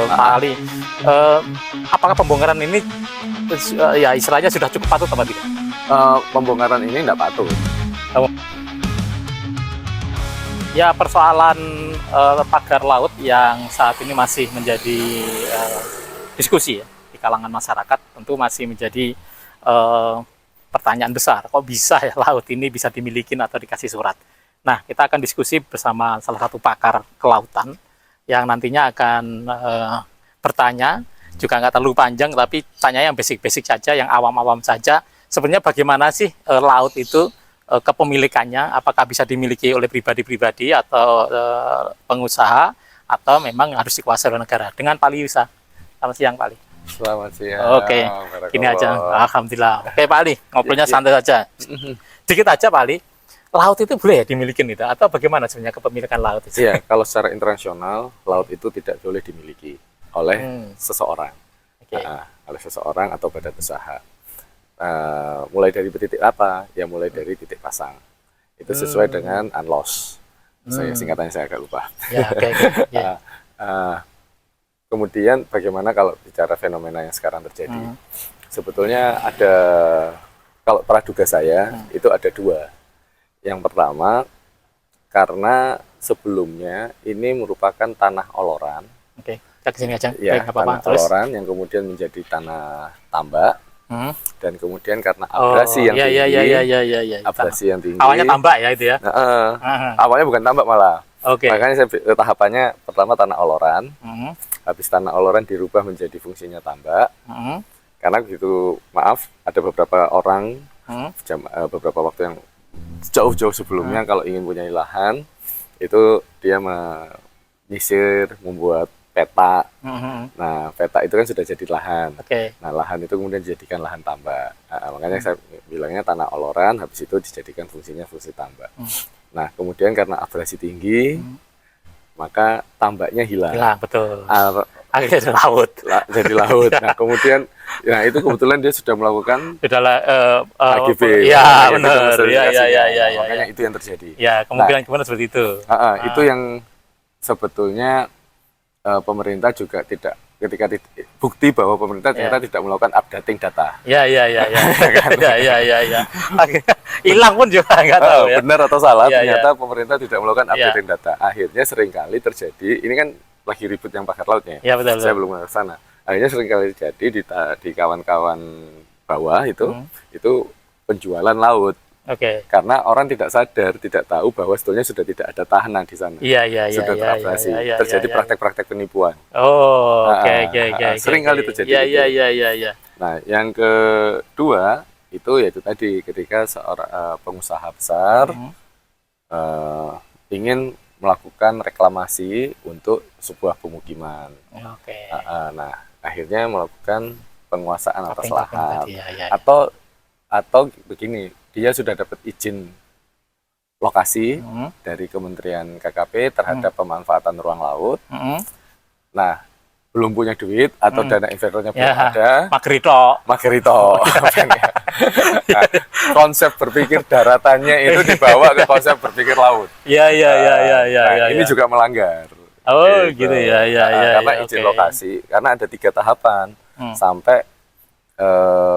Pak Ali, apakah pembongkaran ini ya istilahnya sudah cukup patut apa tidak? Pembongkaran ini tidak patut. Ya persoalan pagar laut yang saat ini masih menjadi diskusi ya di kalangan masyarakat, tentu masih menjadi pertanyaan besar. Kok bisa ya laut ini bisa dimiliki atau dikasih surat? Nah, kita akan diskusi bersama salah satu pakar kelautan yang nantinya akan bertanya, juga nggak terlalu panjang, tapi tanya yang basic-basic saja, yang awam-awam saja. Sebenarnya bagaimana sih laut itu kepemilikannya, apakah bisa dimiliki oleh pribadi-pribadi atau pengusaha, atau memang harus dikuasai oleh negara? Dengan Pak Ali bisa. Selamat siang, Pak Ali. Selamat siang. Oke, gini aja. Alhamdulillah. Oke, Pak Ali, ngobrolnya santai saja. Dikit aja, Pak Ali. Laut itu boleh ya dimiliki itu, atau bagaimana sebenarnya kepemilikan laut itu? Iya, kalau secara internasional laut itu tidak boleh dimiliki oleh seseorang, oleh seseorang atau badan usaha. Mulai dari titik apa? Ya mulai dari titik pasang. Itu sesuai dengan UNCLOS. Singkatannya saya agak lupa. Ya, okay. Yeah. Kemudian bagaimana kalau bicara fenomena yang sekarang terjadi? Sebetulnya ada, kalau praduga saya itu ada dua. Yang pertama, karena sebelumnya ini merupakan tanah oloran. Oke, kita kesini aja. Ya, baik, tanah terus oloran yang kemudian menjadi tanah tambak. Dan kemudian karena abrasi yang tinggi, abrasi yang tinggi. Awalnya tambak ya itu ya? Awalnya bukan tambak malah. Oke. Makanya tahapannya pertama tanah oloran. Habis tanah oloran dirubah menjadi fungsinya tambak. Karena begitu, maaf, ada beberapa orang, beberapa waktu yang jauh-jauh sebelumnya kalau ingin punya lahan itu dia menyisir, membuat peta. Nah, peta itu kan sudah jadi lahan. Nah, lahan itu kemudian dijadikan lahan tambak. Makanya saya bilangnya tanah oloran, habis itu dijadikan fungsinya fungsi tambak. Nah, kemudian karena abrasi tinggi, maka tambaknya hilang. Hilang, betul. Akhirnya jadi laut. Jadi laut. Nah, kemudian, nah itu kebetulan dia sudah melakukan AGB. Iya, benar. Iya. Makanya itu yang terjadi. Ya, kemungkinan gimana seperti itu. Itu yang sebetulnya pemerintah juga tidak, ketika bukti bahwa pemerintah ternyata tidak melakukan updating data. Iya. Hilang pun juga nggak tahu ya. Benar atau salah, ternyata pemerintah tidak melakukan updating data. Akhirnya seringkali terjadi, ini kan lagi ribut yang pagar lautnya. Ya, betul. Saya belum ke sana. Akhirnya seringkali terjadi di kawan-kawan bawah itu penjualan laut. Karena orang tidak sadar, tidak tahu bahwa sebetulnya sudah tidak ada tahanan di sana. Sudah terabrasi. Terjadi praktek-praktek penipuan. Sering kali terjadi. Iya. Nah, yang kedua itu yaitu tadi ketika seorang pengusaha besar ingin melakukan reklamasi untuk sebuah pemukiman. Nah, akhirnya melakukan penguasaan atas lahan. Atau begini, dia sudah dapat izin lokasi dari Kementerian KKP terhadap pemanfaatan ruang laut. Nah, belum punya duit atau dana investornya belum ada. Magerito. Nah, konsep berpikir daratannya itu dibawa ke konsep berpikir laut. Ini juga melanggar. Gitu ya. Karena izin lokasi, karena ada 3 tahapan sampai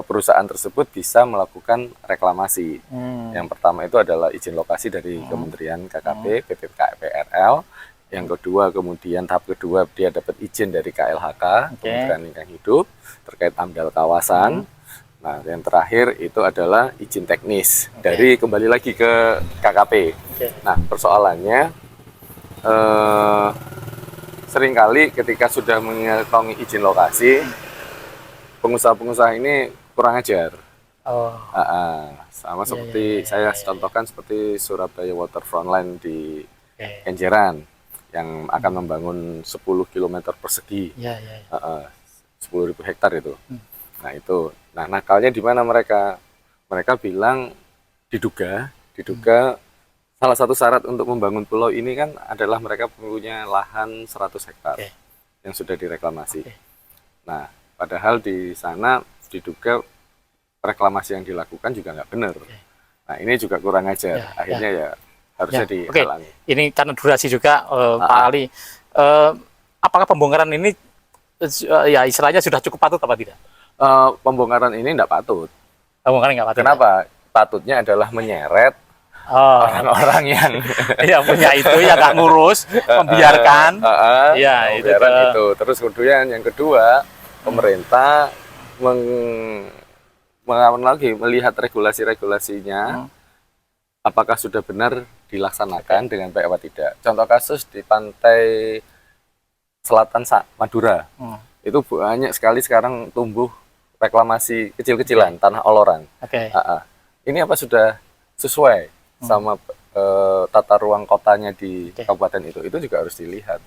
perusahaan tersebut bisa melakukan reklamasi. Yang pertama itu adalah izin lokasi dari Kementerian KKP, PPKPRL. Yang kedua, kemudian tahap kedua dia dapat izin dari KLHK, Kementerian Lingkungan Hidup, terkait AMDAL kawasan. Nah, yang terakhir itu adalah izin teknis dari kembali lagi ke KKP. Nah, persoalannya seringkali ketika sudah mengantongi izin lokasi, pengusaha-pengusaha ini kurang ajar. Sama seperti saya contohkan seperti Surabaya Waterfront Line di Kenjeran yang akan membangun 10 km persegi, 10.000 hektar itu. Nah, nakalnya di mana mereka? Mereka bilang diduga salah satu syarat untuk membangun pulau ini kan adalah mereka punya lahan 100 hektar yang sudah direklamasi. Nah, padahal di sana diduga reklamasi yang dilakukan juga nggak benar. Nah, ini juga kurang ajar. Akhirnya ya harusnya dihalangi. Ini karena durasi juga, Pak Ali. Apakah pembongkaran ini ya istilahnya sudah cukup patut apa tidak? Pembongkaran ini tidak patut. Pembongkaran nggak patut. Kenapa? Ya? Patutnya adalah menyeret orang-orang yang ya punya itu ya nggak ngurus, membiarkan. Ya itu. Terus kemudian yang kedua, pemerintah melihat regulasi-regulasinya, apakah sudah benar dilaksanakan dengan baik apa tidak. Contoh kasus di pantai selatan Madura, itu banyak sekali sekarang tumbuh reklamasi kecil-kecilan, tanah oloran. Ini apa sudah sesuai sama tata ruang kotanya di kabupaten itu juga harus dilihat.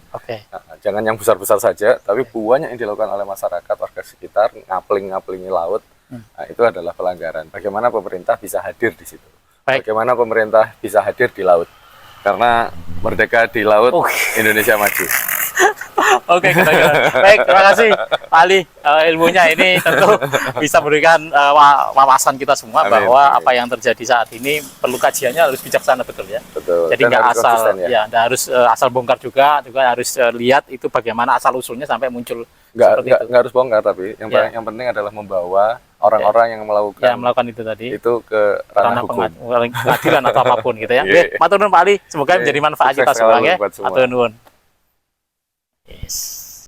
Jangan yang besar-besar saja, tapi banyak yang dilakukan oleh masyarakat, warga sekitar, ngapling-ngaplingi laut. Nah, itu adalah pelanggaran. Bagaimana pemerintah bisa hadir di situ? Bagaimana pemerintah bisa hadir di laut? Karena merdeka di laut, Indonesia maju. Oke, baik, terima kasih Pak Ali. Ilmunya ini tentu bisa memberikan wawasan kita semua. Amin. Bahwa apa yang terjadi saat ini perlu kajiannya harus bijaksana, betul ya. Betul. Jadi nggak asal nggak harus asal bongkar juga harus lihat itu bagaimana asal usulnya sampai muncul. Nggak harus bongkar, tapi yang penting adalah membawa orang-orang yang melakukan itu tadi itu ke ranah hukum, pengadilan atau apapun gitu ya. Matur nuwun Pak Ali, semoga menjadi manfaat kita semua ya. Matur nuwun. Yes.